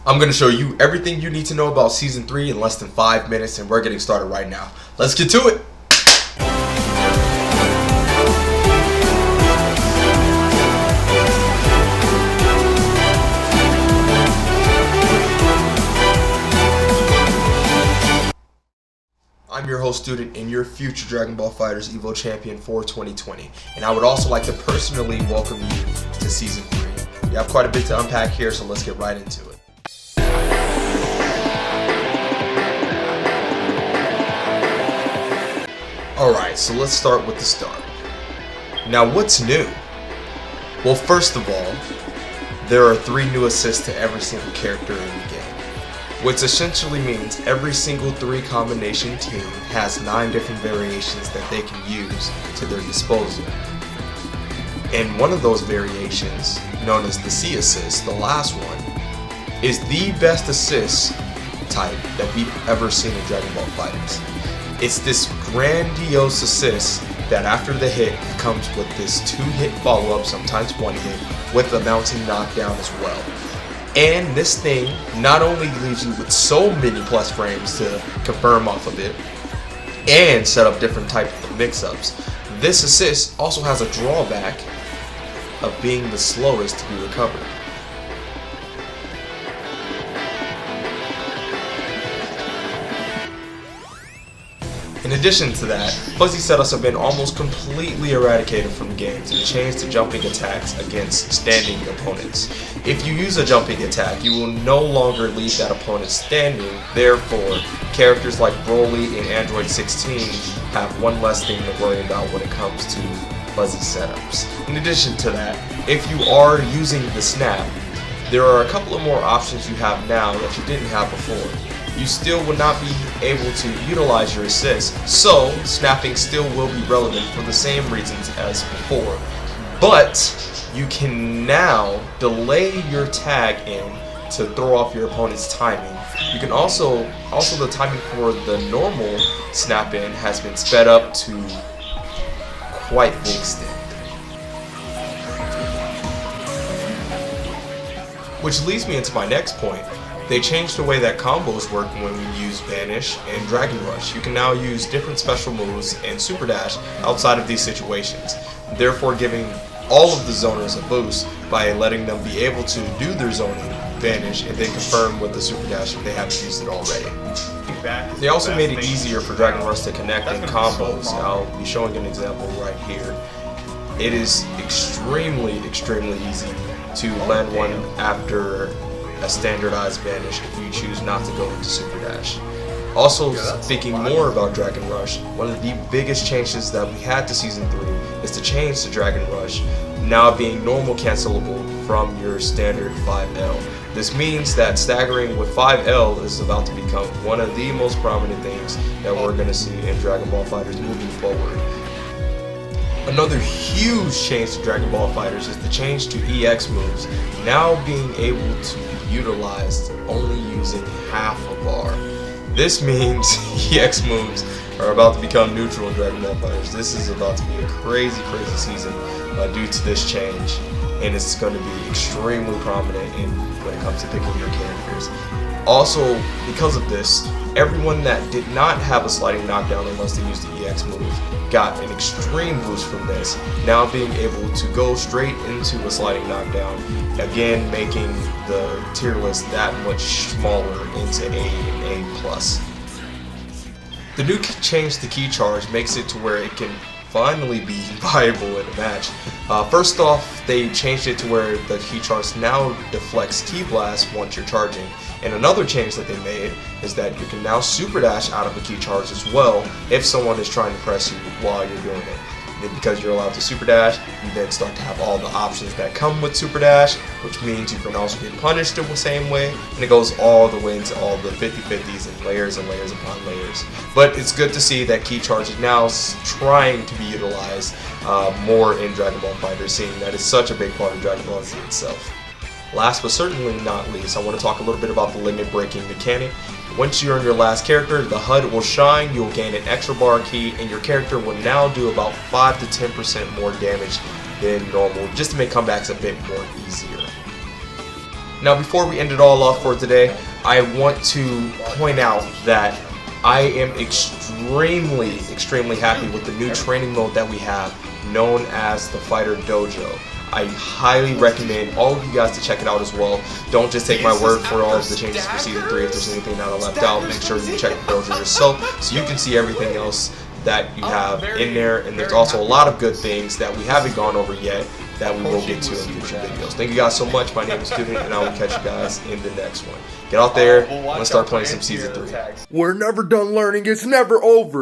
I'm going to show you everything you need to know about Season 3 in less than 5 minutes, and we're getting started right now. Let's get to it! I'm your host, Student, and your future Dragon Ball FighterZ Evo champion for 2020. And I would also like to personally welcome you to Season 3. We have quite a bit to unpack here, so let's get right into it. Alright, so let's start with the start. Now, what's new? Well, first of all, there are 3 new assists to every single character in the game, which essentially means every single 3 combination team has 9 different variations that they can use to their disposal. And one of those variations, known as the C assist, the last one, is the best assist type that we've ever seen in Dragon Ball FighterZ. It's this grandiose assist that after the hit comes with this 2-hit follow-up, sometimes 1 hit, with a bouncing knockdown as well. And this thing not only leaves you with so many plus frames to confirm off of it and set up different types of mix-ups, this assist also has a drawback of being the slowest to be recovered. In addition to that, fuzzy setups have been almost completely eradicated from the game to change to jumping attacks against standing opponents. If you use a jumping attack, you will no longer leave that opponent standing. Therefore, characters like Broly and Android 16 have one less thing to worry about when it comes to fuzzy setups. In addition to that, if you are using the snap, there are a couple of more options you have now that you didn't have before. You still will not be able to utilize your assist, so snapping still will be relevant for the same reasons as before. But you can now delay your tag in to throw off your opponent's timing. You can also the timing for the normal snap in has been sped up to quite the extent. Which leads me into my next point. They changed the way that combos work when we use Vanish and Dragon Rush. You can now use different special moves and Super Dash outside of these situations, therefore giving all of the zoners a boost by letting them be able to do their zoning, Vanish, and then confirm with the Super Dash if they haven't used it already. They also made it easier for Dragon Rush to connect in combos. I'll be showing an example right here. It is extremely easy to land one after a standardized Vanish if you choose not to go into Super Dash. Also, speaking more about Dragon Rush, one of the biggest changes that we had to Season 3 is the change to Dragon Rush now being normal cancelable from your standard 5L. This means that staggering with 5L is about to become one of the most prominent things that we're going to see in Dragon Ball FighterZ moving forward. Another huge change to Dragon Ball FighterZ is the change to EX moves, now being able to be utilized only using half a bar. This means EX moves are about to become neutral in Dragon Ball FighterZ. This is about to be a crazy season due to this change, and it's going to be extremely prominent when it comes to picking your characters. Also, because of this, everyone that did not have a sliding knockdown unless they used the EX move got an extreme boost from this, now being able to go straight into a sliding knockdown, again making the tier list that much smaller into A and A+. The new change to key charge makes it to where it can finally be viable in a match. First off, they changed it to where the key charge now deflects ki blast once you're charging. And another change that they made is that you can now Super Dash out of a key charge as well if someone is trying to press you while you're doing it. And because you're allowed to Super Dash, you then start to have all the options that come with Super Dash, which means you can also get punished the same way, and it goes all the way into all the 50-50s and layers upon layers. But it's good to see that key charge is now trying to be utilized more in Dragon Ball FighterZ, seeing that it's such a big part of Dragon Ball Z itself. Last but certainly not least, I want to talk a little bit about the limit breaking mechanic. Once you're in your last character, the HUD will shine, you'll gain an extra bar key, and your character will now do about 5 to 10% more damage than normal, just to make comebacks a bit more easier. Now before we end it all off for today, I want to point out that I am extremely happy with the new training mode that we have known as the Fighter Dojo. I highly recommend all of you guys to check it out as well. Don't just take my word for all of the changes for Season 3. If there's anything that I left out, make sure you check the dojo yourself so you can see everything else that you have in there. And there's also a lot of good things that we haven't gone over yet that we will get to in future videos. Thank you guys so much. My name is Student, and I will catch you guys in the next one. Get out there, let's start playing some Season 3. We're never done learning, it's never over.